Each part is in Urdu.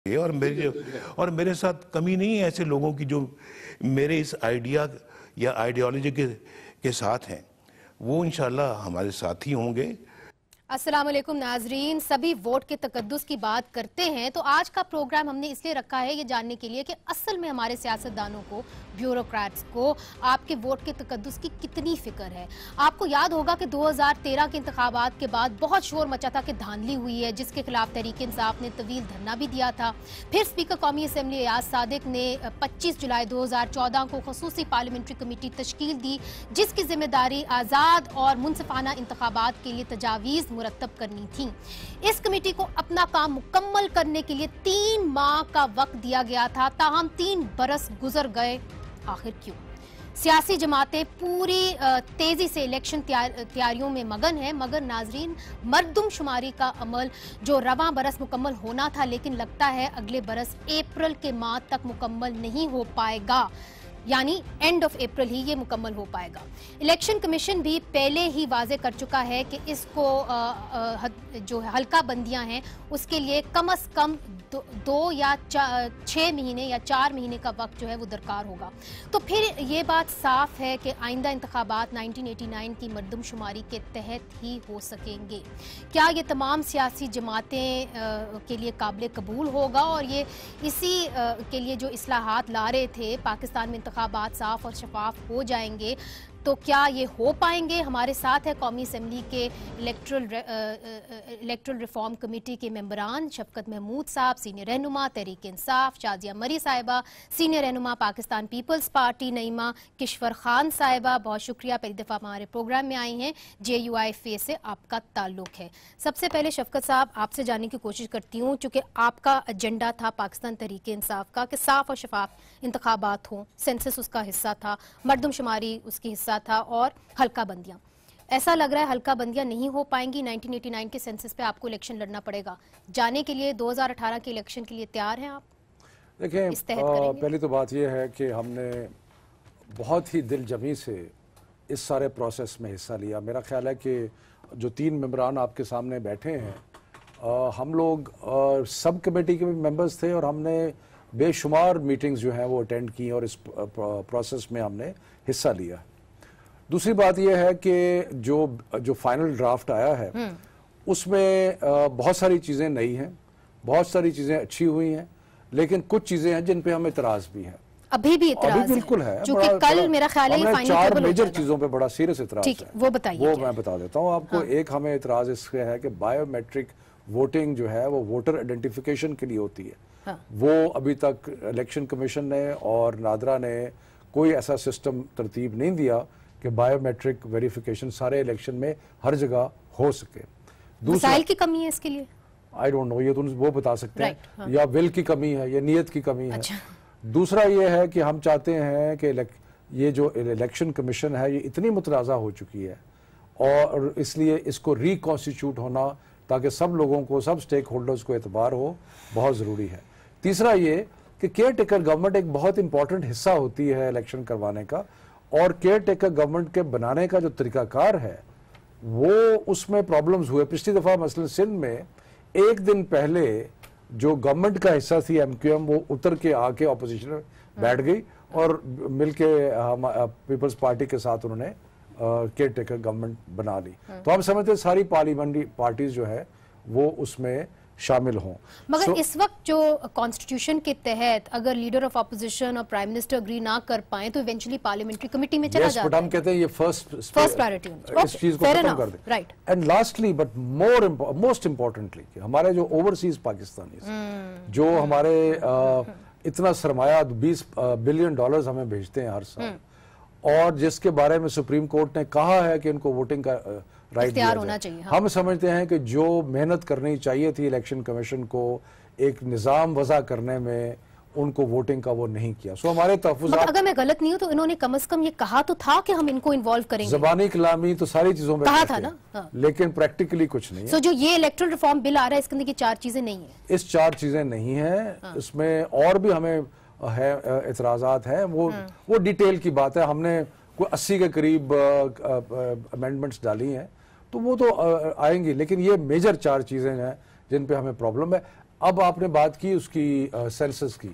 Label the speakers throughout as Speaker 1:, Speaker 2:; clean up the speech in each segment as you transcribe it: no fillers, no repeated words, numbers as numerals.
Speaker 1: اور میرے ساتھ کمی نہیں ہے ایسے لوگوں کی جو میرے اس آئیڈیا یا آئیڈیالوجی کے ساتھ ہیں، وہ انشاءاللہ ہمارے ساتھی ہوں گے۔
Speaker 2: السلام علیکم ناظرین، سبھی ووٹ کے تقدس کی بات کرتے ہیں تو آج کا پروگرام ہم نے اس لیے رکھا ہے یہ جاننے کے لیے کہ اصل میں ہمارے سیاستدانوں کو، بیوروکریٹس کو آپ کے ووٹ کے تقدس کی کتنی فکر ہے۔ آپ کو یاد ہوگا کہ 2013 کے انتخابات کے بعد بہت شور مچا تھا کہ دھاندلی ہوئی ہے، جس کے خلاف تحریک انصاف نے طویل دھرنا بھی دیا تھا۔ پھر اسپیکر قومی اسمبلی ایاز صادق نے 25 جولائی 2014 کو خصوصی پارلیمنٹری کمیٹی تشکیل دی، جس کی ذمہ داری آزاد اور منصفانہ انتخابات کے لیے تجاویز مرتب کرنی تھی۔ اس کمیٹی کو اپنا کام مکمل کرنے کے لیے 3 ماہ کا وقت دیا گیا تھا، تاہم 3 برس گزر گئے۔ آخر کیوں؟ سیاسی جماعتیں پوری تیزی سے الیکشن تیاریوں میں مگن ہیں، مگر ناظرین مردم شماری کا عمل جو رواں برس مکمل ہونا تھا لیکن لگتا ہے اگلے برس اپریل کے ماہ تک مکمل نہیں ہو پائے گا، یعنی اینڈ آف اپریل ہی یہ مکمل ہو پائے گا۔ الیکشن کمیشن بھی پہلے ہی واضح کر چکا ہے کہ اس کو جو حلقہ بندیاں ہیں اس کے لیے کم از کم 2 یا 6 مہینے یا 4 مہینے کا وقت جو ہے وہ درکار ہوگا۔ تو پھر یہ بات صاف ہے کہ آئندہ انتخابات 1989 کی مردم شماری کے تحت ہی ہو سکیں گے۔ کیا یہ تمام سیاسی جماعتیں کے لیے قابل قبول ہوگا؟ اور یہ اسی کے لیے جو اصلاحات لا رہے تھے پاکستان میں انتخابات صاف اور شفاف ہو جائیں گے، تو کیا یہ ہو پائیں گے؟ ہمارے ساتھ ہے قومی اسمبلی کے الیکٹرل ریفارم کمیٹی کے ممبران شفقت محمود صاحب، سینئر رہنما تحریک انصاف، شازیہ مری صاحبہ، سینئر رہنما پاکستان پیپلز پارٹی، نعیمہ کشور خان صاحبہ، بہت شکریہ، پہلی دفعہ ہمارے پروگرام میں آئی ہیں، JUIFA سے آپ کا تعلق ہے۔ سب سے پہلے شفقت صاحب آپ سے جاننے کی کوشش کرتی ہوں، چونکہ آپ کا ایجنڈا تھا پاکستان تحریک انصاف کا کہ صاف اور شفاف انتخابات ہوں، سینسس اس کا حصہ تھا، مردم شماری اس کی حصہ تھا، اور حلقہ بندیاں۔ ایسا لگ رہا ہے حلقہ بندیاں نہیں ہو پائیں گی، 1989 کے سینسس پہ آپ کو الیکشن لڑنا پڑے گا۔ جانے کے لیے 2018 کے الیکشن کے لیے تیار ہیں آپ؟
Speaker 3: دیکھیں، پہلی تو بات یہ ہے کہ ہم نے بہت ہی دل جمی سے اس سارے پروسیس میں حصہ لیا۔ میرا خیال ہے کہ جو 3 ممبران آپ کے سامنے بیٹھے ہیں، ہم لوگ سب کمیٹی کے ممبرز تھے اور ہم نے بے شمار میٹنگز جو ہیں وہ اٹینڈ کی اور اس پروسیس میں ہم نے حصہ لیا۔ دوسری بات یہ ہے کہ جو فائنل ڈرافٹ آیا ہے اس میں بہت ساری چیزیں نئی ہیں، بہت ساری چیزیں اچھی ہوئی ہیں، لیکن کچھ چیزیں ہیں جن پہ ہمیں اعتراض بھی ہے،
Speaker 2: ابھی بھی اعتراض ہے،
Speaker 3: بالکل ہے،
Speaker 2: چونکہ کل میرا خیال ہے یہ فائنل
Speaker 3: 4 میجر چیزوں پہ بڑا سیریس اعتراض ہے،
Speaker 2: وہ بتائیے،
Speaker 3: وہ میں بتا دیتا ہوں آپ کو۔ ایک ہمیں اعتراض اس کے ہے کہ بائیو میٹرک ووٹنگ جو ہے وہ ووٹر آئیڈینٹیفیکیشن کے لیے ہوتی ہے، وہ ابھی تک الیکشن کمیشن نے اور نادرا نے کوئی ایسا سسٹم ترتیب نہیں دیا کہ بائیو میٹرک ویریفیکیشن سارے الیکشن میں ہر جگہ ہو سکے۔
Speaker 2: وسائل کی کمی ہے اس کے لیے؟
Speaker 3: آئی ڈونٹ نو، یہ تو وہ بتا سکتے ہیں، یا ول کی کمی ہے یا نیت کی کمی ہے۔ دوسرا یہ ہے کہ ہم چاہتے ہیں کہ یہ جو الیکشن کمیشن ہے یہ اتنی متنازع ہو چکی ہے اور اس لیے اس کو ریکانسٹیٹیوٹ ہونا تاکہ سب لوگوں کو، سب سٹیک ہولڈرز کو اعتبار ہو، بہت ضروری ہے۔ تیسرا یہ کہ کیئر ٹیکر گورنمنٹ ایک بہت امپورٹنٹ حصہ ہوتی ہے الیکشن کروانے کا، اور کیئر ٹیکر گورنمنٹ کے بنانے کا جو طریقہ کار ہے وہ اس میں پرابلمز ہوئے۔ پچھلی دفعہ مثلا سندھ میں 1 دن پہلے جو گورنمنٹ کا حصہ تھی MQM، وہ اتر کے آ کے اپوزیشن میں بیٹھ گئی اور مل کے پیپلز پارٹی کے ساتھ انہوں نے کیئر ٹیکر گورنمنٹ بنا لی۔ تو ہم سمجھتے ہیں ساری پارلیمنٹری پارٹیز جو ہے وہ اس میں شامل ہوں۔
Speaker 2: مگر اس وقت جو کانسٹیٹیوشن کے تحت اگر لیڈر آف اپوزیشن اور پرائم منسٹر اگری نہ کر پائیں تو ایونچولی پارلیمنٹری کمیٹی میں چلا جاتا ہے۔
Speaker 3: ہم کہتے ہیں یہ فرسٹ
Speaker 2: پرائیورٹی
Speaker 3: اس چیز کو ختم کر دیں۔ And lastly but most importantly ہمارے جو اوورسیز پاکستانیز جو ہمارے اتنا سرمایہ $20 بلین ہمیں بھیجتے ہیں ہر سال، اور جس کے بارے میں سپریم کورٹ نے کہا ہے کہ ان کو ووٹنگ کا رائٹ دیا جائے، ہم سمجھتے ہیں کہ جو محنت کرنی چاہیے تھی الیکشن کمیشن کو ایک نظام وضع کرنے میں، ان کو ووٹنگ کا وہ نہیں کیا۔ سو ہمارے تحفظات،
Speaker 2: اگر میں غلط نہیں ہوں تو انہوں نے کم از کم یہ کہا تو تھا کہ ہم ان کو انوالو کریں گے،
Speaker 3: زبانی کلامی تو ساری چیزوں میں
Speaker 2: کہا تھا نا،
Speaker 3: لیکن پریکٹیکلی کچھ نہیں ہے۔
Speaker 2: سو جو یہ الیکٹرل ریفارم بل آ رہا ہے اس کے اندر کی 4 چیزیں نہیں ہیں،
Speaker 3: اس 4 چیزیں نہیں ہیں، اس میں اور بھی ہمیں اعتراضات ہیں، وہ ڈیٹیل کی بات ہے۔ ہم نے کوئی 80 کے قریب امینڈمنٹس ڈالی ہیں، تو وہ تو آئیں گی، لیکن یہ میجر 4 چیزیں ہیں جن پہ ہمیں پرابلم ہے۔ اب آپ نے بات کی اس کی سینسس کی.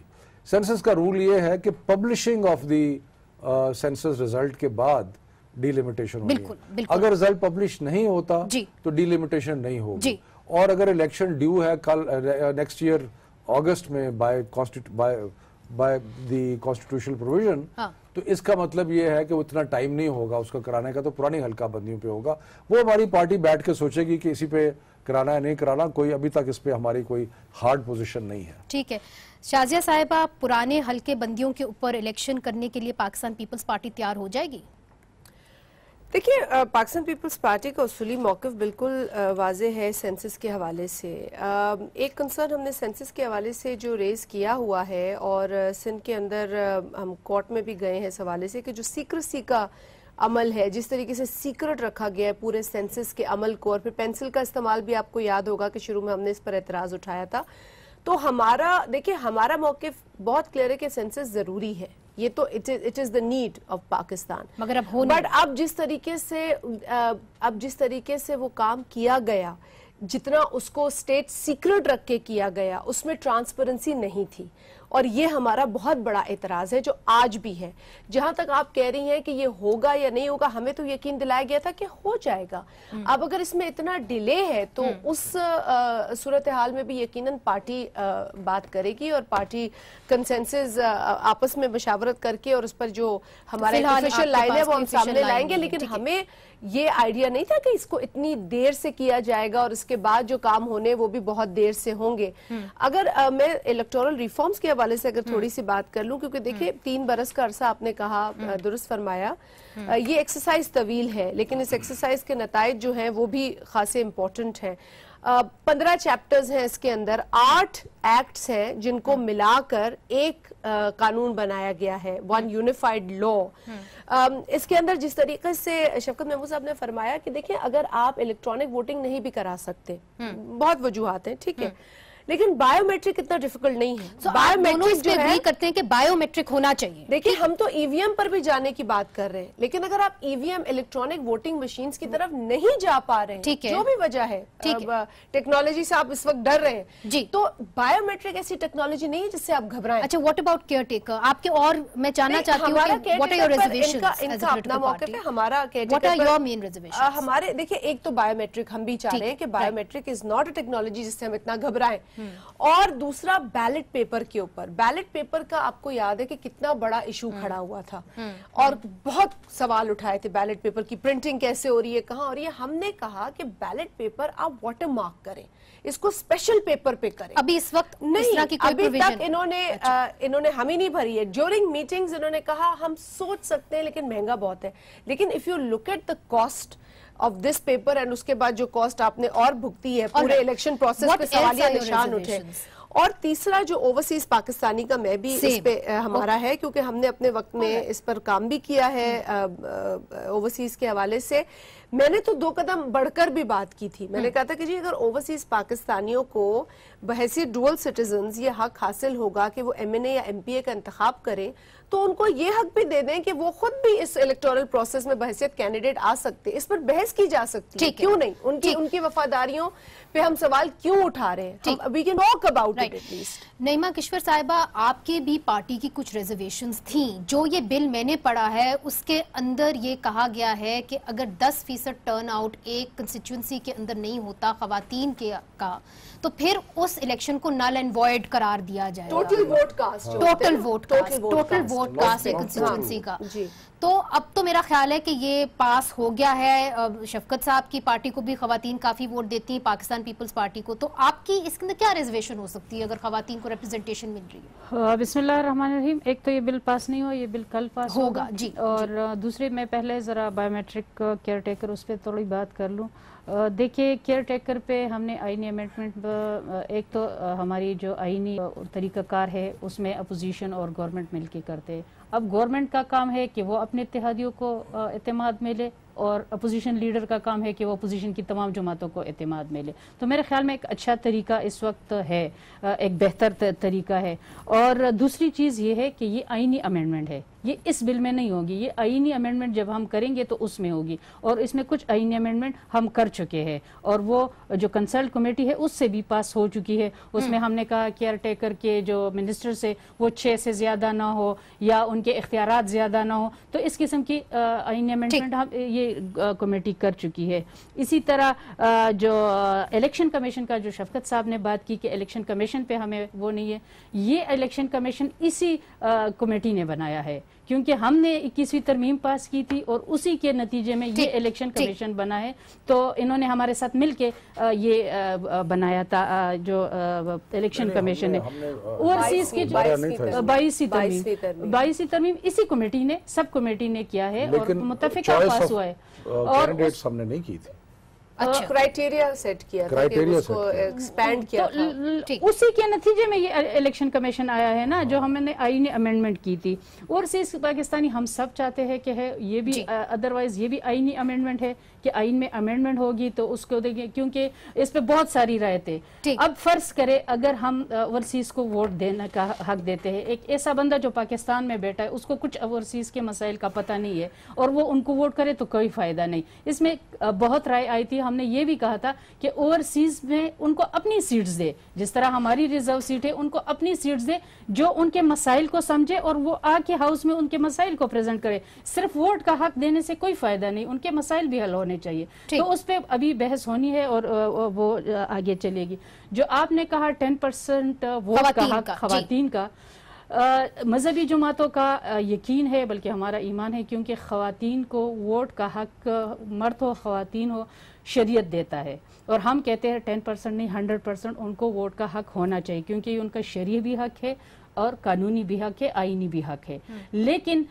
Speaker 3: سینسس کا رول یہ ہے کہ publishing of the census result کے بعد ڈیلیمیٹیشن ہوگی. اگر ریزلٹ پبلش نہیں ہوتا تو ڈیلیمیٹیشن نہیں ہوگی. اور اگر الیکشن ڈیو ہے کل نیکسٹ ایئر اگست میں بائی دی کانسٹیٹیوشنل پروویژن, تو اس کا مطلب یہ ہے کہ اتنا ٹائم نہیں ہوگا اس کا کرانے کا, تو پرانی حلقہ بندیوں پہ ہوگا. وہ ہماری پارٹی بیٹھ کے سوچے گی کہ اسی پہ کرانا ہے نہیں کرانا, کوئی ابھی تک اس پہ ہماری کوئی ہارڈ پوزیشن نہیں ہے.
Speaker 2: ٹھیک ہے. شازیہ صاحبہ, پرانے حلقے بندیوں کے اوپر الیکشن کرنے کے لیے پاکستان پیپلز پارٹی تیار ہو جائے گی؟
Speaker 4: دیکھیے, پاکستان پیپلز پارٹی کا اصولی موقف بالکل واضح ہے سینسس کے حوالے سے. ایک کنسرن ہم نے سینسس کے حوالے سے جو ریز کیا ہوا ہے, اور سندھ کے اندر ہم کورٹ میں بھی گئے ہیں اس حوالے سے, کہ جو سیکریسی کا عمل ہے, جس طریقے سے سیکرٹ رکھا گیا ہے پورے سینسس کے عمل کو, اور پھر پینسل کا استعمال بھی آپ کو یاد ہوگا کہ شروع میں ہم نے اس پر اعتراض اٹھایا تھا. تو ہمارا موقف بہت کلیئر ہے کہ سینسس ضروری ہے, یہ تو it is the need of Pakistan.
Speaker 2: مگر
Speaker 4: اب جس طریقے سے وہ کام کیا گیا, جتنا اس کو اسٹیٹ سیکرٹ رکھ کے کیا گیا, اس میں ٹرانسپیرنسی نہیں تھی, اور یہ ہمارا بہت بڑا اعتراض ہے جو آج بھی ہے. جہاں تک آپ کہہ رہی ہیں کہ یہ ہوگا یا نہیں ہوگا, ہمیں تو یقین دلایا گیا تھا کہ ہو جائے گا. اب اگر اس میں اتنا ڈیلے ہے تو اس صورتحال میں بھی یقیناً پارٹی بات کرے گی, اور پارٹی کنسنسس آپس میں مشاورت کر کے, اور اس پر جو ہمارا آفیشیل لائن ہے وہ ہم سامنے لائیں گے. لیکن ہمیں یہ آئیڈیا نہیں تھا کہ اس کو اتنی دیر سے کیا جائے گا, اور اس کے بعد جو کام ہونے وہ بھی بہت دیر سے ہوں گے. اگر میں الیکٹورل ریفارمز کے حوالے سے اگر تھوڑی سی بات کر لوں, کیونکہ دیکھیں 3 برس کا عرصہ آپ نے کہا, درست فرمایا, یہ ایکسرسائز طویل ہے, لیکن اس ایکسرسائز کے نتائج جو ہیں وہ بھی خاصے امپورٹنٹ ہیں. 15 چیپٹرز ہیں اس کے اندر, 8 ایکٹس ہیں جن کو ملا کر ایک قانون بنایا گیا ہے, ون یونیفائڈ لا. اس کے اندر جس طریقے سے شفقت محمود صاحب نے فرمایا کہ دیکھیں, اگر آپ الیکٹرانک ووٹنگ نہیں بھی کرا سکتے, بہت وجوہات ہیں, ٹھیک ہے, لیکن بائیو میٹرک اتنا ڈیفیکلٹ نہیں ہے.
Speaker 2: بائیو میٹرک جو ہے کرتے ہیں کہ بائیو میٹرک ہونا چاہیے.
Speaker 4: دیکھیں, ہم تو ای وی ایم پر بھی جانے کی بات کر رہے ہیں, لیکن اگر آپ ای وی ایم الیکٹرانک ووٹنگ مشینز کی طرف نہیں جا پا رہے ہیں, جو بھی وجہ ہے, ٹیکنالوجی سے آپ اس وقت ڈر رہے ہیں, تو بائیو میٹرک ایسی ٹیکنالوجی نہیں ہے جس سے آپ گھبرائیں.
Speaker 2: اچھا, واٹ اباؤٹ کیئر ٹیکر؟ آپ کے, اور میں جاننا چاہتی ہوں کہ واٹ آر یور ریزرویشنز؟
Speaker 4: ان کا اپنا موقف ہے, ہمارا
Speaker 2: what are your main reservations?
Speaker 4: ہمارے دیکھیں, ایک تو بائیو میٹرک ہم بھی چاہ رہے ہیں کہ biometric is not a technology جس سے ہم اتنا گھبرائیں. اور دوسرا بیلٹ پیپر کے اوپر, بیلٹ پیپر کا آپ کو یاد ہے کہ کتنا بڑا ایشو کھڑا ہوا تھا, اور بہت سوال اٹھائے تھے بیلٹ پیپر کی پرنٹنگ کیسے ہو رہی ہے, کہاں ہو رہی ہے. ہم نے کہا کہ بیلٹ پیپر آپ واٹر مارک کریں, اس کو اسپیشل پیپر پہ کریں.
Speaker 2: ابھی اس وقت
Speaker 4: نہیں, ابھی تک انہوں نے ہم ہی نہیں بھری ہے. ڈیورنگ میٹنگز انہوں نے کہا ہم سوچ سکتے ہیں لیکن مہنگا بہت ہے. لیکن if you look at the cost of this paper, and اس کے بعد جو کاسٹ آپ نے اور بھگتی ہے پورے الیکشن پروسیس پہ سوالیہ نشان اٹھے. اور تیسرا جو اوورسیز پاکستانی کا, میں بھی اس پہ ہمارا ہے, کیونکہ ہم نے اپنے وقت میں اس پر کام بھی کیا ہے اوورسیز کے حوالے سے. میں نے تو 2 قدم بڑھ کر بھی بات کی تھی. میں نے کہا تھا کہ جی, اگر اوورسیز پاکستانیوں کو بحیثیت ڈوئل سٹیزنز یہ حق حاصل ہوگا کہ وہ ایم این اے یا ایم پی اے کا انتخاب کریں, تو ان کو یہ حق بھی دے دیں کہ وہ خود بھی اس الیکٹورل پروسیس میں بحیثیت کینڈیڈیٹ آ سکتے. اس پر بحث کی جا سکتی ہے, کیوں نہیں. ان کی وفاداریوں پہ ہم سوال کیوں اٹھا رہے ہیں, we can talk about it at least.
Speaker 2: Naima کشور صاحبہ, آپ کے بھی پارٹی کی کچھ ریزرویشنز تھیں. جو یہ بل میں نے پڑھا ہے اس کے اندر یہ کہا گیا ہے کہ اگر 10% ٹرن آؤٹ ایک کنسٹیچوئنسی کے اندر نہیں ہوتا خواتین کا, تو پھر اس الیکشن کو نل اینڈ وائڈ قرار دیا جائے.
Speaker 4: ٹوٹل ووٹ
Speaker 2: کاسٹ کنسٹیچوئنسی کا. تو اب تو میرا خیال ہے کہ یہ پاس ہو گیا ہے. شفقت صاحب کی پارٹی کو بھی خواتین کافی ووٹ دیتی ہیں, پاکستان پیپلز پارٹی کو. تو آپ کی اس کے اندر کیا ریزرویشن ہو سکتی ہے اگر خواتین کو ریپرزنٹیشن مل رہی ہے؟
Speaker 5: بسم اللہ الرحمن الرحیم. ایک تو یہ بل پاس نہیں ہوا, یہ بل کل پاس ہوگا. جی. اور دوسری, میں پہلے ذرا بایو میٹرک کیئر ٹیکر اس پہ تھوڑی بات کر لوں. دیکھیے, کیئر ٹیکر پہ ہم نے آئینی امینڈمنٹ, ایک تو ہماری جو آئینی طریقہ کار ہے اس میں اپوزیشن اور گورنمنٹ مل کے کرتے. اب گورنمنٹ کا کام ہے کہ وہ اپنے اتحادیوں کو اعتماد ملے, اور اپوزیشن لیڈر کا کام ہے کہ وہ اپوزیشن کی تمام جماعتوں کو اعتماد میں لے. تو میرے خیال میں ایک اچھا طریقہ اس وقت ہے, ایک بہتر طریقہ ہے. اور دوسری چیز یہ ہے کہ یہ آئینی امینڈمنٹ ہے, یہ اس بل میں نہیں ہوگی. یہ آئینی امینڈمنٹ جب ہم کریں گے تو اس میں ہوگی, اور اس میں کچھ آئینی امینڈمنٹ ہم کر چکے ہیں, اور وہ جو کنسلٹ کمیٹی ہے اس سے بھی پاس ہو چکی ہے. اس میں ہم نے کہا کیئر ٹیکر کے جو منسٹر سے وہ 6 سے زیادہ نہ ہو یا ان کے اختیارات زیادہ نہ ہو. تو اس قسم کی آئینی امینڈمنٹ یہ کمیٹی کر چکی ہے. اسی طرح جو الیکشن کمیشن کا جو شفقت صاحب نے بات کی کہ الیکشن کمیشن پہ ہمیں وہ نہیں ہے, یہ الیکشن کمیشن اسی کمیٹی نے بنایا ہے, کیونکہ ہم نے 21ویں ترمیم پاس کی تھی اور اسی کے نتیجے میں یہ الیکشن کمیشن بنا ہے. تو انہوں نے ہمارے ساتھ مل کے یہ بنایا تھا جو الیکشن کمیشن ہے. اوورسیز کی 22ویں ترمیم اسی کمیٹی نے, سب کمیٹی نے کیا ہے اور متفقہ پاس ہوا ہے.
Speaker 3: اور ہم نے نہیں کی تھی,
Speaker 4: کرائٹیریا سیٹ کیا تھا, اس کو ایکسپینڈ کیا تھا.
Speaker 5: اسی کے نتیجے میں یہ الیکشن کمیشن آیا ہے نا, جو ہم نے آئینی امینڈمنٹ کی تھی. اوورسیز پاکستانی ہم سب چاہتے ہیں کہ ہے یہ بھی ادروائز یہ بھی آئینی امینڈمنٹ ہے کہ آئین میں امینڈمنٹ ہوگی تو اس کو دیکھیں, کیونکہ اس پہ بہت ساری رائے تھے. اب فرض کرے اگر ہم اوورسیز کو ووٹ دینے کا حق دیتے ہیں, ایک ایسا بندہ جو پاکستان میں بیٹھا ہے اس کو کچھ اوورسیز کے مسائل کا پتہ نہیں ہے اور وہ ان کو ووٹ کرے تو کوئی فائدہ نہیں. اس میں بہت رائے آئی تھی, ہم نے یہ بھی کہا تھا کہ اوورسیز میں ان کو اپنی سیٹس دے, جس طرح ہماری ریزرو سیٹ ہے ان کو اپنی سیٹس دے جو ان کے مسائل کو سمجھے اور وہ آ کے ہاؤس میں ان کے مسائل کو پریزنٹ کرے. صرف ووٹ کا حق دینے سے کوئی فائدہ نہیں, ان کے مسائل بھی حل ہونے چاہیے. تو اس پہ ابھی بحث ہونی ہے اور وہ آگے چلے گی. جو آپ نے کہا 10% ووٹ کا حق خواتین کا, مذہبی جماعتوں کا یقین ہے بلکہ ہمارا ایمان ہے, کیونکہ خواتین کو ووٹ کا حق مرد ہو خواتین ہو شریعت دیتا ہے, اور ہم کہتے ہیں 10% نہیں 100% ان کو ووٹ کا حق ہونا چاہیے, کیونکہ یہ ان کا شرعی بھی حق ہے اور قانونی بھی حق ہے, آئینی بھی حق ہے. لیکن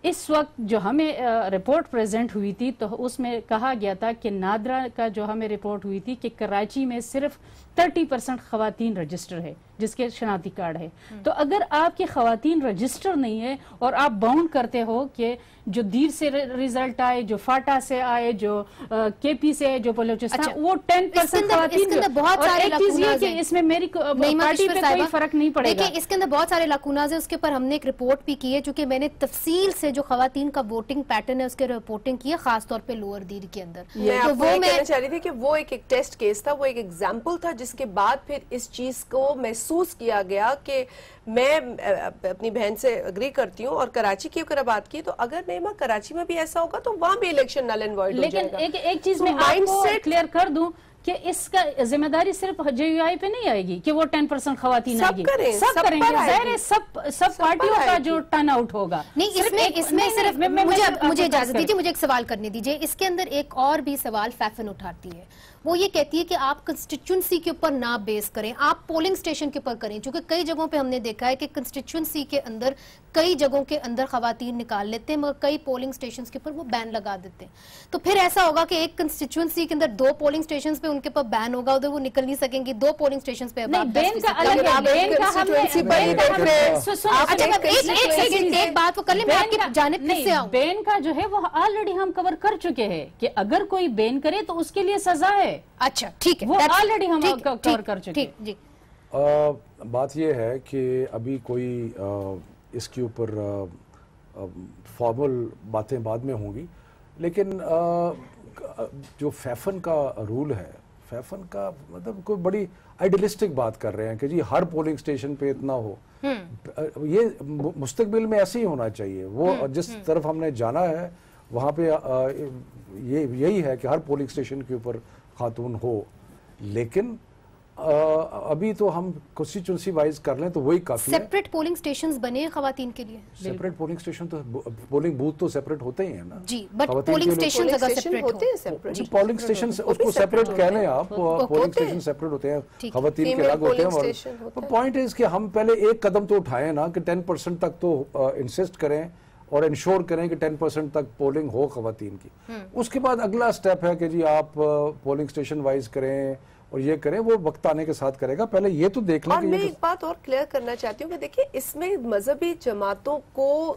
Speaker 5: اس وقت جو ہمیں رپورٹ پریزنٹ ہوئی تھی تو اس میں کہا گیا تھا کہ نادرا کا جو ہمیں رپورٹ ہوئی تھی کہ کراچی میں صرف 30% خواتین رجسٹر ہے جس کے شناختی کارڈ ہے. تو اگر آپ کی خواتین رجسٹر نہیں ہے اور آپ باؤنڈ کرتے ہو کہ جو دیر سے ریزلٹ آئے, جو فاٹا سے آئے, جو کے پی سے آئے, جو بلوچستان, وہ 10% خواتین. اور ایک چیز یہ کہ اس میں میری پارٹی پہ کوئی فرق نہیں پڑے گا.
Speaker 2: اس کے اندر بہت سارے لاکوناز ہیں, اس کے اوپر ہم نے ایک رپورٹ بھی کی ہے, چونکہ میں نے تفصیل سے جو خواتین کا ووٹنگ پیٹرن ہے اس کے رپورٹنگ کی ہے, خاص طور پہ لوور دیر کے اندر.
Speaker 4: میں آپ کو یہ کہنا چاہ رہی تھی کہ وہ ایک ٹیسٹ کیس تھا, وہ ایک ایگزامپل تھا, جس کے بعد پھر اس چیز کو محسوس کیا گیا کہ میں اپنی بہن سے اگری کرتی ہوں. اور کراچی کی اگر بات کی تو اگر نیما کراچی میں بھی ایسا ہوگا تو وہاں بھی الیکشن نل اینڈ وائڈ ہو جائے گا.
Speaker 5: لیکن ایک چیز میں آپ کو کلیئر کر دوں کہ اس کا ذمہ داری صرف جے یو آئی پہ نہیں آئے گی کہ وہ 10% خواتین آئے گی, سب کریں گے. ظاہر ہے سب پارٹیوں کا جو ٹرن آؤٹ ہوگا.
Speaker 2: نہیں, اس میں صرف مجھے اجازت دیجیے, مجھے ایک سوال کرنے دیجیے. اس کے اندر ایک اور بھی سوال فیفن اٹھاتی ہے, وہ یہ کہتی ہے کہ آپ کنسٹیچوئنسی کے اوپر نہ بیس کریں, آپ پولنگ سٹیشن کے اوپر کریں, چونکہ کئی جگہوں پہ ہم نے دیکھا ہے کہ کنسٹیچوئنسی کے اندر کئی جگہوں کے اندر خواتین نکال لیتے ہیں مگر کئی پولنگ سٹیشنز کے اوپر وہ بین لگا دیتے ہیں. تو پھر ایسا ہوگا کہ ایک کنسٹیچوئنسی کے اندر 2 پولنگ سٹیشنز پہ ان کے اوپر بین ہوگا, ادھر وہ نکل نہیں سکیں گے. 2 پولنگ سٹیشنز پہ
Speaker 5: بین کا الگ ہے,
Speaker 2: ایک بات وہ کر لیں, میں آپ کی جانب پھر سے آؤں.
Speaker 5: بین کا جو ہے وہ آلریڈی ہم کور کر چکے ہیں کہ اگر کوئی بین کرے تو اس کے لیے سزا ہے.
Speaker 2: اچھا ٹھیک ہے,
Speaker 5: وہ آلریڈی ہم کور کر چکے ہیں.
Speaker 3: بات یہ ہے کہ ابھی کوئی اس کے اوپر فارمل باتیں بعد میں ہوں گی, لیکن جو فیفن کا رول ہے, فیفن کا مطلب کوئی بڑی آئیڈیلسٹک بات کر رہے ہیں کہ جی ہر پولنگ سٹیشن پہ اتنا ہو. یہ مستقبل میں ایسے ہی ہونا چاہیے. وہ جس طرف ہم نے جانا ہے وہاں پہ یہی ہے کہ ہر پولنگ سٹیشن کے اوپر خاتون ہو, لیکن ابھی تو ہم کنسٹیچوئنسی وائز کر لیں تو وہی کافی ہے.
Speaker 2: سیپریٹ پولنگ سٹیشنز بنے ہیں خواتین کے لیے.
Speaker 3: سیپریٹ پولنگ سٹیشن تو پولنگ بوتھ تو سیپریٹ ہوتے ہی ہیں نا
Speaker 2: جی, بٹ پولنگ سٹیشنز اگر سیپریٹ ہوتے ہیں,
Speaker 3: پولنگ سٹیشن اس کو سیپریٹ کہہ لیں آپ, پولنگ سٹیشن سیپریٹ ہوتے ہیں, خواتین کے الگ ہوتے ہیں. پوائنٹ ہے کہ ہم پہلے ایک قدم تو اٹھائیں نا کہ 10% تک تو انسسٹ کریں اور انشور کریں کہ 10% تک پولنگ ہو خواتین کی. اس کے بعد اگلا سٹیپ ہے کہ جی آپ پولنگ سٹیشن وائز کریں اور یہ کریں, وہ وقت آنے کے ساتھ کرے گا. پہلے یہ تو دیکھ لیں.
Speaker 4: اور میں ایک بات اور کلیئر کرنا چاہتی ہوں کہ دیکھیں اس میں مذہبی جماعتوں کو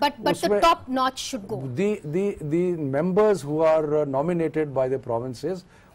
Speaker 2: But the top notch should go.
Speaker 3: The members who are nominated by the provinces,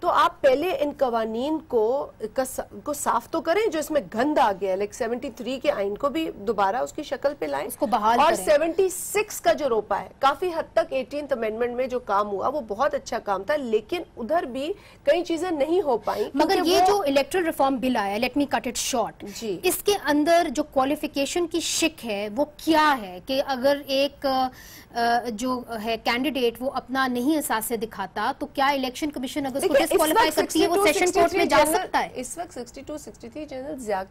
Speaker 4: تو آپ پہلے ان قوانین کو صاف تو کریں جو اس میں گند آ گیا، لائک 73 کے آئین کو بھی دوبارہ اس کی شکل پہ لائیں،
Speaker 2: اس کو بحال
Speaker 4: اور
Speaker 2: کریں۔
Speaker 4: 76 کا جو روپا ہے، کافی حد تک 18th امینڈمنٹ میں جو کام ہوا وہ بہت اچھا کام تھا، لیکن ادھر بھی کئی چیزیں نہیں ہو پائیں۔
Speaker 2: مگر یہ جو الیکٹرل ریفارم بل آیا، let me cut it short, اس کے اندر جو کوالیفیکیشن کی شک ہے وہ کیا ہے کہ اگر ایک جو ہے کینڈیڈیٹ وہ اپنا نہیں احساس دکھاتا تو کیا الیکشن کمیشن اگر اس کو ڈسکوالیفائی کرتی ہے وہ سیشن کورٹ میں جا سکتا ہے؟
Speaker 4: اس وقت 62 63 جنرل ضیاء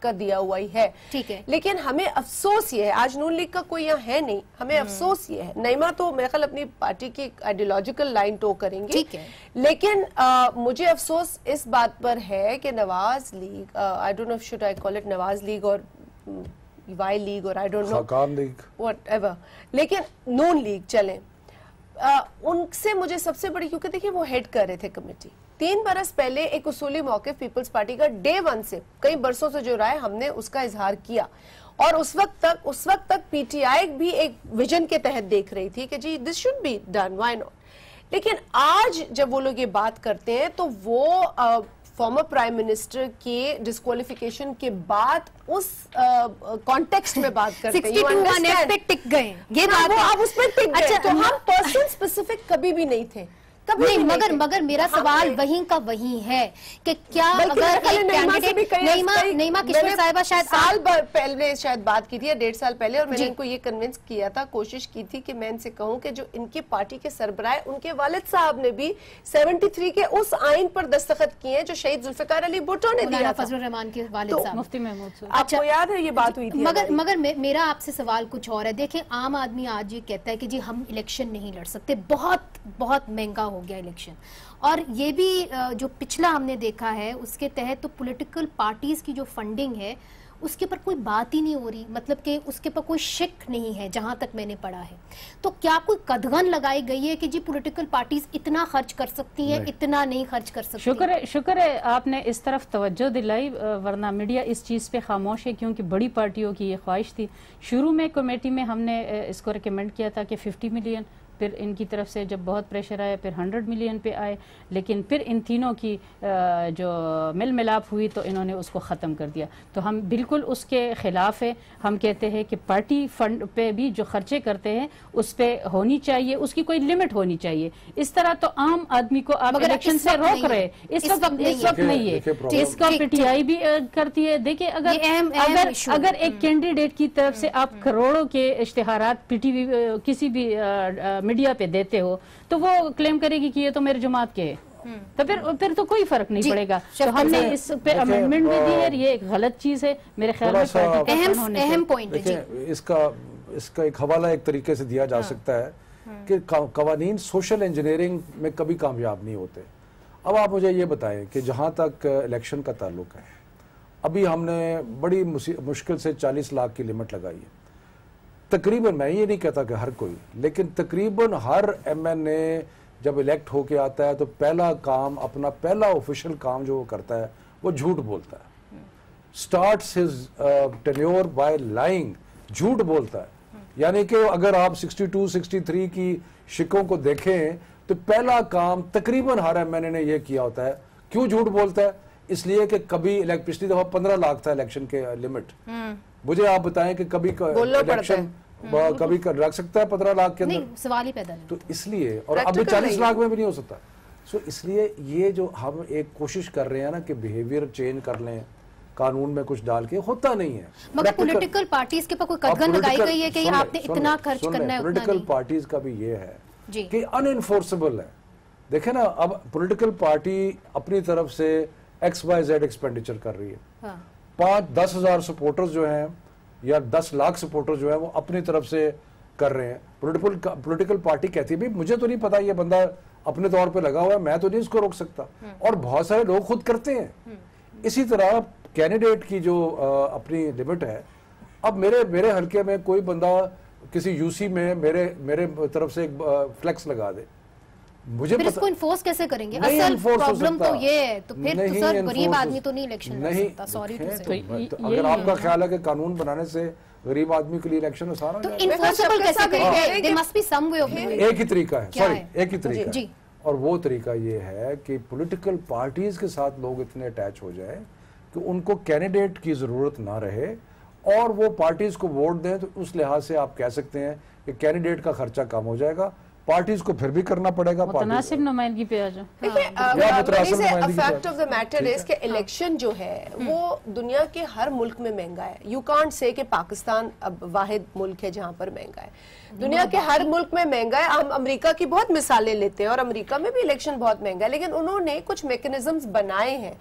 Speaker 4: کا دیا ہوا ہی ہے،
Speaker 2: ٹھیک ہے،
Speaker 4: لیکن ہمیں افسوس یہ ہے، آج نون لیگ کا کوئی یہاں ہے نہیں، ہمیں افسوس یہ ہے، نعیمہ تو میرے خیال اپنی پارٹی کی آئیڈیولوجیکل لائن ٹو کریں گے،
Speaker 2: ٹھیک ہے،
Speaker 4: لیکن مجھے افسوس اس بات پر ہے کہ Nawaz League, I don't know should I call it Nawaz League اور وائی لیگ اور I don't know
Speaker 3: Khaqan League
Speaker 4: whatever ایور، لیکن نون لیگ چلیں، ان سے مجھے سب سے بڑی، کیونکہ دیکھیں وہ ہیڈ کر رہے تھے کمیٹی 3 برس پہلے، ایک اصولی موقف پیپلز پارٹی کا ڈے 1 سے کئی برسوں سے جو رائے ہم نے اس کا اظہار کیا، اور اس وقت تک پی ٹی آئی بھی ایک ویژن کے تحت دیکھ رہی تھی کہ جی this should be done, why not, لیکن آج جب وہ لوگ یہ بات کرتے ہیں تو وہ فارمر پرائم منسٹر کے ڈسکوالیفیکیشن کے بعد اس کانٹیکسٹ میں بات کرتے ہیں،
Speaker 2: 62 پہ ٹک گئے، یہ بات ہے،
Speaker 4: آپ اس پہ ٹک گئے، تو ہم پرسن اسپیسیفک کبھی بھی نہیں تھے،
Speaker 2: نہیں، مگر میرا سوال وہیں کا وہیں ہے کہ کیا اگر ایک کینڈیڈیٹ، نعیمہ کشور صاحبہ شاید
Speaker 4: سال پہلے شاید بات کی تھی یا 1.5 سال پہلے، اور میں نے ان کو یہ کنونس کیا تھا، کوشش کی تھی کہ میں ان سے کہوں کہ جو ان کی پارٹی کے سربراہ، ان کے والد صاحب نے بھی 73 کے اس آئین پر دستخط کیے ہیں جو شہید ذوالفقار علی بھٹو نے دیا تھا،
Speaker 2: فضل الرحمان کے والد صاحب،
Speaker 5: مفتی محمود،
Speaker 4: آپ کو یاد ہے یہ بات ہوئی تھی؟
Speaker 2: مگر میرا آپ سے سوال کچھ اور ہے، دیکھیں عام آدمی آج یہ کہتا ہے کہ جی ہم الیکشن نہیں لڑ سکتے، بہت مہنگا ہو گیا الیکشن، اور یہ بھی جو پچھلا ہم نے دیکھا ہے اس کے تحت تو پولیٹیکل پارٹیز کی جو فنڈنگ ہے اس کے پر کوئی بات ہی نہیں ہو رہی، مطلب کہ اس کے پر کوئی شک نہیں ہے جہاں تک میں نے پڑھا ہے، تو کیا کوئی قدغن لگائی گئی ہے کہ جی پولیٹیکل پارٹیز اتنا خرچ کر سکتی ہیں، اتنا نہیں خرچ کر سکتی؟
Speaker 5: شکر ہے آپ نے اس طرف توجہ دلائی، ورنہ میڈیا اس چیز پہ خاموش ہے، کیونکہ بڑی پارٹیوں کی یہ خواہش تھی۔ شروع میں کمیٹی میں ہم نے اس کو ریکمینڈ کیا تھا کہ 50 ملین، پھر ان کی طرف سے جب بہت پریشر آیا پھر 100 ملین پہ آئے، لیکن پھر ان تینوں کی جو مل ملاپ ہوئی تو انہوں نے اس کو ختم کر دیا، تو ہم بالکل اس کے خلاف ہے۔ ہم کہتے ہیں کہ پارٹی فنڈ پہ بھی جو خرچے کرتے ہیں اس پہ ہونی چاہیے، اس کی کوئی لمٹ ہونی چاہیے، اس طرح تو عام آدمی کو آپ الیکشن سے روک رہے، اس وقت نہیں ہے، اس کا پی ٹی آئی بھی کرتی ہے۔ دیکھیں اگر ایک کینڈیڈیٹ کی طرف سے آپ کروڑوں کے اشتہارات پی ٹی وی کسی بھی میڈیا پہ دیتے ہو تو وہ کلیم کرے گی کہ یہ تو میرے جماعت کے ہے، تو پھر تو کوئی فرق نہیں پڑے گا، تو ہم نے اس پہ امینڈمنٹ بھی دی ہے، یہ ایک غلط چیز ہے میرے خیال میں،
Speaker 2: اہم پوائنٹ ہے۔
Speaker 3: اس کا ایک حوالہ ایک طریقے سے دیا جا سکتا ہے کہ قوانین سوشل انجینئرنگ میں کبھی کامیاب نہیں ہوتے۔ اب آپ مجھے یہ بتائیں کہ جہاں تک الیکشن کا تعلق ہے، ابھی ہم نے بڑی مشکل سے 40 لاکھ کی لمٹ لگائی ہے، تقریباً، میں یہ نہیں کہتا کہ ہر کوئی، لیکن تقریباً ہر ایم این اے جب الیکٹ ہو کے آتا ہے تو پہلا کام، اپنا پہلا آفیشل کام جو وہ کرتا ہے وہ جھوٹ بولتا ہے، starts his tenure by lying, جھوٹ بولتا ہے، یعنی کہ اگر آپ 62 63 کی شکوں کو دیکھیں تو پہلا کام تقریباً ہر ایم این اے نے یہ کیا ہوتا ہے۔ کیوں جھوٹ بولتا ہے؟ اس لیے کہ کبھی پچھلی دفعہ 15 لاکھ تھا الیکشن کے لمٹ، مجھے آپ بتائیں کہ کبھی الیکشن کبھی رکھ سکتا ہے 15 لاکھ کے اندر؟
Speaker 2: سوال ہی پیدا نہیں،
Speaker 3: تو اس لیے، اور ابھی 40 لاکھ میں بھی نہیں ہو سکتا، سو اس لیے یہ جو ہم ایک کوشش کر رہے ہیں نا کہ بیہیویئر چینج کر لیں، قانون میں کچھ ڈال کے، ہوتا نہیں ہے۔
Speaker 2: مگر پولیٹیکل پارٹیز کے پر کوئی قدغن لگائی گئی ہے کہ آپ نے اتنا خرچ کرنا ہے؟
Speaker 3: پولیٹیکل پارٹیز کا بھی یہ ہے کہ ان انفورسبل ہے۔ دیکھیں نا، اب پولیٹیکل پارٹی اپنی طرف سے XYZ ایکسپینڈیچر کر رہی ہے، 5-10 ہزار سپورٹرز جو ہیں یا 10 لاکھ سپورٹر جو ہیں وہ اپنی طرف سے کر رہے ہیں، پولیٹیکل پارٹی کہتی ہے بھی مجھے تو نہیں پتا یہ بندہ اپنے طور پہ لگا ہوا ہے، میں تو نہیں اس کو روک سکتا، اور بہت سارے لوگ خود کرتے ہیں۔ اسی طرح کینڈیڈیٹ کی جو اپنی لمٹ ہے، اب میرے حلقے میں کوئی بندہ کسی یو سی میں میرے طرف سے ایک فلیکس لگا دے، مجھے
Speaker 2: پھر اس کو انفورس کیسے کریں گے؟ اصل پرابلم تو یہ ہے، تو پھر تو سر غریب آدمی تو نہیں الیکشن لڑ سکتا، سوری ٹو سے۔
Speaker 3: اگر آپ کا خیال ہے کہ قانون بنانے سے غریب آدمی کے لیے الیکشن آسان ہو
Speaker 2: تو انفورسبل کیسے کریں گے؟ There must be some way of doing.
Speaker 3: ایک ہی طریقہ ہے، سوری، ایک ہی طریقہ ہے، اور وہ طریقہ یہ ہے کہ پولیٹیکل پارٹیز کے ساتھ لوگ اتنے اٹیچ ہو جائیں کہ ان کو کینڈیڈیٹ کی ضرورت نہ رہے اور وہ پارٹیز کو ووٹ دیں. تو اس لحاظ سے آپ کہہ سکتے ہیں کہ کینڈیڈیٹ کا خرچہ کم ہو جائے گا, پارٹیز کو پھر بھی کرنا پڑے گا.
Speaker 5: متناسب نمائندگی پہ آ جاؤ.
Speaker 4: Fact of the matter is کہ الیکشن جو ہے وہ دنیا کے ہر ملک میں مہنگا ہے. یو کانٹ سے کہ پاکستان اب واحد ملک ہے جہاں پر مہنگا ہے. دنیا کے ہر ملک میں مہنگا ہے. ہم امریکہ کی بہت مثالیں لیتے ہیں اور امریکہ میں بھی الیکشن بہت مہنگا ہے, لیکن انہوں نے کچھ میکنزمز بنائے ہیں.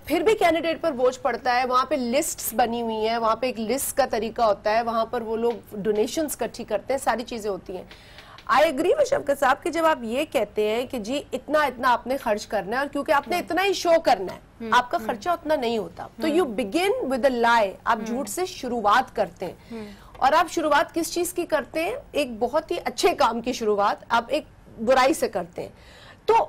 Speaker 4: پھر بھی کینڈیڈیٹ پر بوجھ پڑتا ہے. وہاں پہ لسٹس بنی ہوئی ہیں, وہاں پہ ایک لسٹ کا طریقہ ہوتا ہے, وہاں پر وہ لوگ ڈونیشنز اکٹھی کرتے ہیں, ساری چیزیں ہوتی ہیں. آئی ایگری ود شفقت صاحب کہ جب آپ یہ کہتے ہیں کہ جی اتنا آپ نے خرچ کرنا ہے, اور کیونکہ آپ نے اتنا ہی شو کرنا ہے, آپ کا خرچہ اتنا نہیں ہوتا, تو یو بگن ود اے لائی. آپ جھوٹ سے شروعات کرتے ہیں, اور آپ شروعات کس چیز کی کرتے ہیں؟ ایک بہت ہی اچھے کام کی شروعات آپ ایک برائی سے کرتے ہیں. تو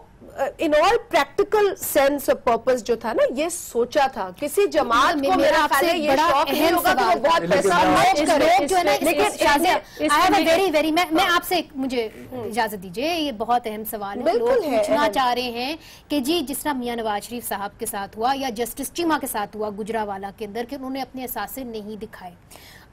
Speaker 4: ان آل پریکٹیکل سینس اور پرپس جو تھا نا, یہ سوچا تھا کسی جماعت کو, میرا خیال ہے یہ شوق نہیں ہوگا کہ وہ بہت پیسہ خرچ کرے.
Speaker 2: لیکن میں آپ سے مجھے اجازت دیجئے, یہ بہت اہم سوال ہے. لوگ پوچھنا چاہ رہے ہیں کہ جی جس طرح میاں نواز شریف صاحب کے ساتھ ہوا یا جسٹس چیمہ کے ساتھ ہوا گجرانوالہ کے اندر, کہ انہوں نے اپنے اثاثے نہیں دکھائے,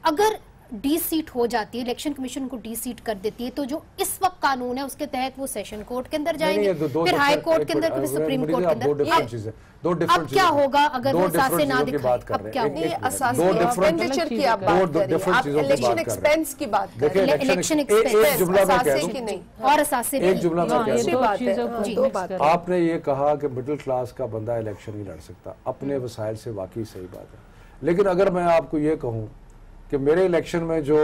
Speaker 2: اگر ڈی سیٹ ہو جاتی ہے, الیکشن کمیشن کو ڈی سیٹ کر دیتی ہے, تو جو اس وقت قانون ہے اس کے تحت وہ سیشن کورٹ کے اندر جائیں گے, پھر ہائی کورٹ کے اندر, پھر سپریم کورٹ کے اندر. اب کیا ہوگا اگر وہ اثاثے نہ دکھائے؟ اب کیا ہوگا؟
Speaker 4: اثاثے ایکسپینڈیچر کی آپ بات کریں, آپ الیکشن ایکسپینس کی بات کریں,
Speaker 2: الیکشن ایکسپینس اثاثے کی نہیں, اور اثاثے
Speaker 3: ایک جملہ میں کہہ دوں. آپ نے یہ کہا کہ مڈل کلاس کا بندہ الیکشن نہیں لڑ سکتا, اپنے وسائل سے واقعی صحیح بات ہے. لیکن اگر میں آپ کو یہ کہوں کہ میرے الیکشن میں جو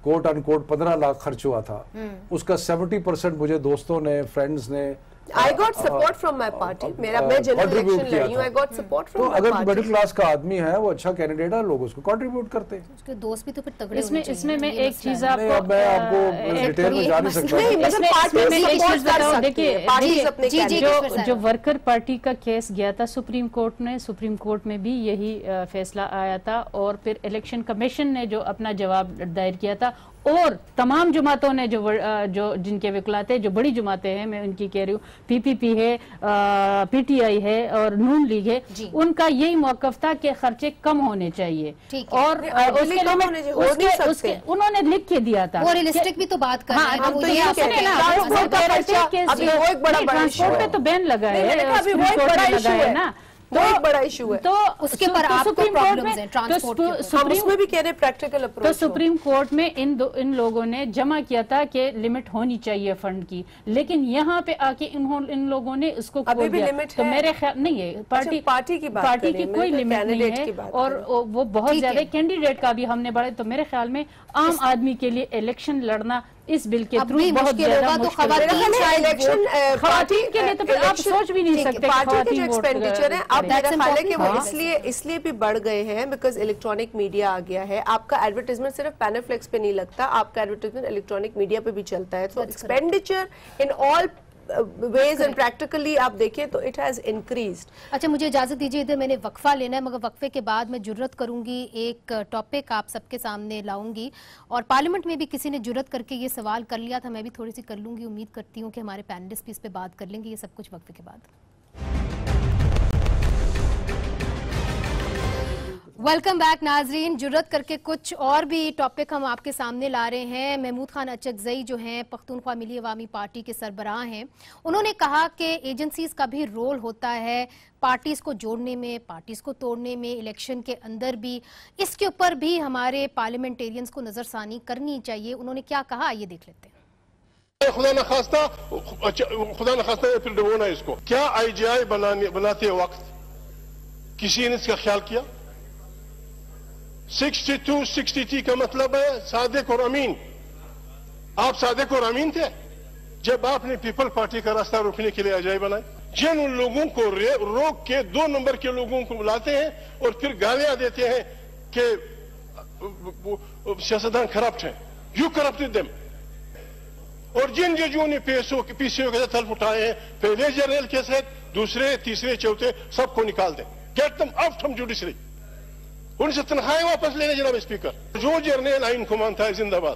Speaker 3: کوٹ ان کوٹ 15 لاکھ خرچ ہوا تھا, اس کا 70% مجھے دوستوں نے, فرینڈز نے,
Speaker 4: I got support from my party. میں جنرل الیکشن لڑی ہوں, I got support from my party.
Speaker 3: تو اگر مڈل کلاس کا آدمی ہے, وہ اچھا کینڈیڈیٹ ہے, لوگ اس کو کنٹریبیوٹ کرتے ہیں.
Speaker 2: اس کے دوست بھی تو پھر تگڑے ہونے چاہیے.
Speaker 5: اس میں میں ایک چیز آپ کو,
Speaker 3: میں آپ کو ڈیٹیل میں جا نہیں سکتا.
Speaker 5: جو ورکر پارٹی کا کیس گیا تھا سپریم کورٹ میں بھی یہی فیصلہ آیا تھا, اور پھر الیکشن کمیشن نے جو اپنا جواب دائر کیا تھا, اور تمام جماعتوں نے جو جن کے وکلات ہیں, جو بڑی جماعتیں ہیں, میں ان کی کہہ رہی ہوں, پی پی پی ہے, پی ٹی آئی ہے اور نون لیگ ہے, ان کا یہی موقف تھا کہ خرچے کم ہونے چاہیے, اور انہوں نے لکھ کے دیا تھا.
Speaker 2: وہ ریئلسٹک بھی تو بات کر رہے
Speaker 5: ہیں, ٹرانسپورٹ پہ تو بین لگا ہے نا,
Speaker 4: تو ایک بڑا ایشو ہے,
Speaker 2: تو اس کے پر آپ کو پرابلمز ہیں ٹرانسپورٹ کے,
Speaker 4: ہم اس میں بھی کہہ رہے ہیں پریکٹیکل اپروچ.
Speaker 5: تو سپریم کورٹ میں ان لوگوں نے جمع کیا تھا کہ لمٹ ہونی چاہیے فنڈ کی, لیکن یہاں پہ آ کے ان لوگوں نے اس کو کھول دیا. تو میرے خیال نہیں ہے پارٹی کی کوئی لمٹ نہیں ہے, اور وہ بہت زیادہ کینڈیڈیٹ کا بھی ہم نے بڑھے. تو میرے خیال میں عام آدمی کے لیے الیکشن لڑنا اس بل کے تھرو بہت زیادہ مشکل ہے. خواتین کے لیے تو پھر آپ سوچ بھی نہیں سکتے.
Speaker 4: پارٹی کے جو ایکسپینڈیچر ہیں, اب میرا خیال ہے کہ وہ اس لیے بھی بڑھ گئے ہیں بیکاز الیکٹرانک میڈیا آ گیا ہے. آپ کا ایڈورٹائزمنٹ صرف پینفلیکس پہ نہیں لگتا, آپ کا ایڈورٹائزمنٹ الیکٹرانک میڈیا پہ بھی چلتا ہے. تو expenditure in all ways and practically آپ دیکھیں تو it has increased.
Speaker 2: اچھا مجھے اجازت دیجیے, ادھر میں نے وقفہ لینا ہے, مگر وقفے کے بعد میں جرت کروں گی, ایک ٹاپک آپ سب کے سامنے لاؤں گی, اور پارلیمنٹ میں بھی کسی نے جرت کر کے یہ سوال کر لیا تھا, میں بھی تھوڑی سی کر لوں گی. امید کرتی ہوں کہ ہمارے پینلسٹ بھی اس پہ بات کر لیں گے. یہ سب کچھ وقفے کے بعد. ویلکم بیک ناظرین. جرت کر کے کچھ اور بھی ٹاپک ہم آپ کے سامنے لا رہے ہیں. محمود خان اچکزئی جو ہیں پختونخوا ملی عوامی پارٹی کے سربراہ ہیں, انہوں نے کہا کہ ایجنسیز کا بھی رول ہوتا ہے پارٹیز کو جوڑنے میں, پارٹیز کو توڑنے میں, الیکشن کے اندر بھی. اس کے اوپر بھی ہمارے پارلیمنٹیرینز کو نظر ثانی کرنی چاہیے. انہوں نے کیا کہا, یہ دیکھ لیتے ہیں.
Speaker 6: خدا نخواستہ پھر ڈبونا اس کو. کیا آئی جی آئی بناتے وقت کسی نے اس کا خیال کیا؟ 62-63 کا مطلب ہے صادق اور امین. آپ صادق اور امین تھے جب آپ نے پیپل پارٹی کا راستہ روکنے کے لیے اجائی بنائی. جن ان لوگوں کو روک کے 2 نمبر کے لوگوں کو بلاتے ہیں اور پھر گالیاں دیتے ہیں کہ سیاستدان کرپٹ ہیں, یو کرپٹڈ دیم. اور جن ججوں نے پیسوں کے تلف اٹھائے ہیں, پہلے جرنیل کے ساتھ, دوسرے, تیسرے, چوتھے, سب کو نکال دیں. Get them out from judiciary. ان سے تنخواہیں واپس لینے جناب اسپیکر. جو جرنیل آئین کو مانتا ہے زندہ باد,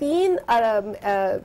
Speaker 4: 3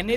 Speaker 7: NA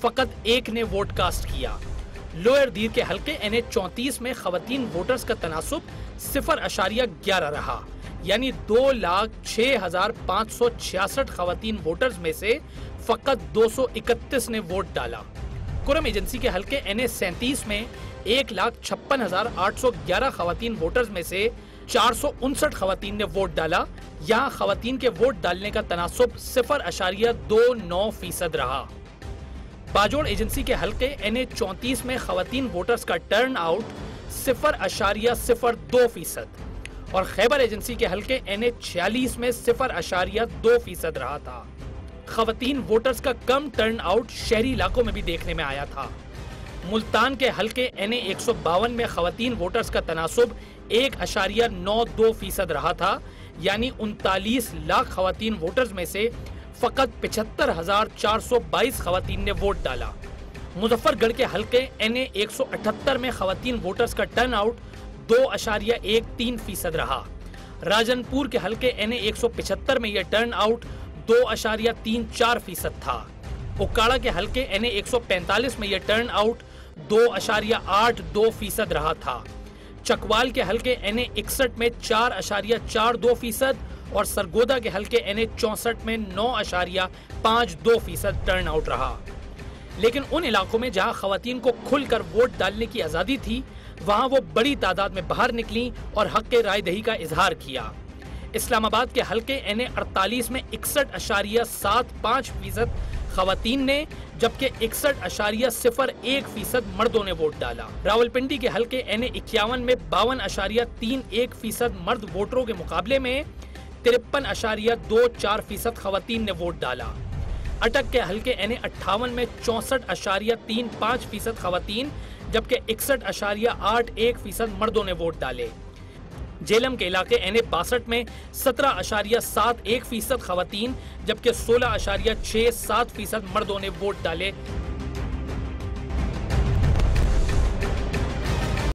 Speaker 7: فقط ایک نے ووٹ کاسٹ کیا۔ لوئر دیر کے حلقے NH 34 میں خواتین ووٹرز کا تناسب 0.11 رہا، یعنی 2,06,566 خواتین ووٹرز میں سے فقط 231 نے ووٹ ڈالا۔ کرم ایجنسی کے حلقے NH 37 میں 1,56,811 خواتین ووٹرز میں سے 459 خواتین نے ووٹ ڈالا۔ یہاں خواتین کے ووٹ ڈالنے کا تناسب 0.29% رہا۔ باجوڑ ایجنسی کے حلقے NH 34 میں خواتین ووٹرز کا ٹرن آؤٹ 0.02% اور خیبر ایجنسی کے حلقے NH 46 میں 0.2% رہا تھا۔ خواتین ووٹرز کا کم ٹرن آؤٹ شہری علاقوں میں بھی دیکھنے میں آیا تھا۔ ملتان کے حلقے NH 152 میں خواتین ووٹرز کا تناسب 1.92% رہا تھا، یعنی 39 لاکھ خواتین ووٹرز میں سے فقط 75,422 خواتین نے ووٹ ڈالا۔ مظفر گڑھ کے حلقے NH 178 میں خواتین ووٹرز کا ٹرن آؤٹ 2.13% رہا۔ راجن پور کے حلقے NH 175 میں یہ ٹرن آؤٹ 2.34% تھا۔ اکاڑا کے حلقے NH 145 میں یہ ٹرن آؤٹ 2.82% رہا تھا۔ چکوال کے حلقے NH 61 میں 4.42% اور سرگودا کے حلقے NH 64 میں 9.52% ٹرن آؤٹ رہا۔ لیکن ان علاقوں میں جہاں خواتین کو کھل کر ووٹ ڈالنے کی آزادی تھی، وہاں وہ بڑی تعداد میں باہر نکلیں اور حق رائے دہی کا اظہار کیا۔ اسلام آباد کے حلقے NH 48 میں 61.75% خواتین نے، جبکہ 61.01% مردوں نے ووٹ ڈالا۔ راولپنڈی کے حلقے NH 51 میں 52.31% مرد ووٹروں کے مقابلے میں 53.24% خواتین نے ووٹ ڈالا۔ اٹک کے حلقے NH 58 میں 64.35% خواتین، جبکہ 61.81% مردوں نے ووٹ ڈالے۔ جیلم کے علاقے NH 62 میں 17.71% خواتین، جبکہ 16.67% مردوں نے ووٹ ڈالے۔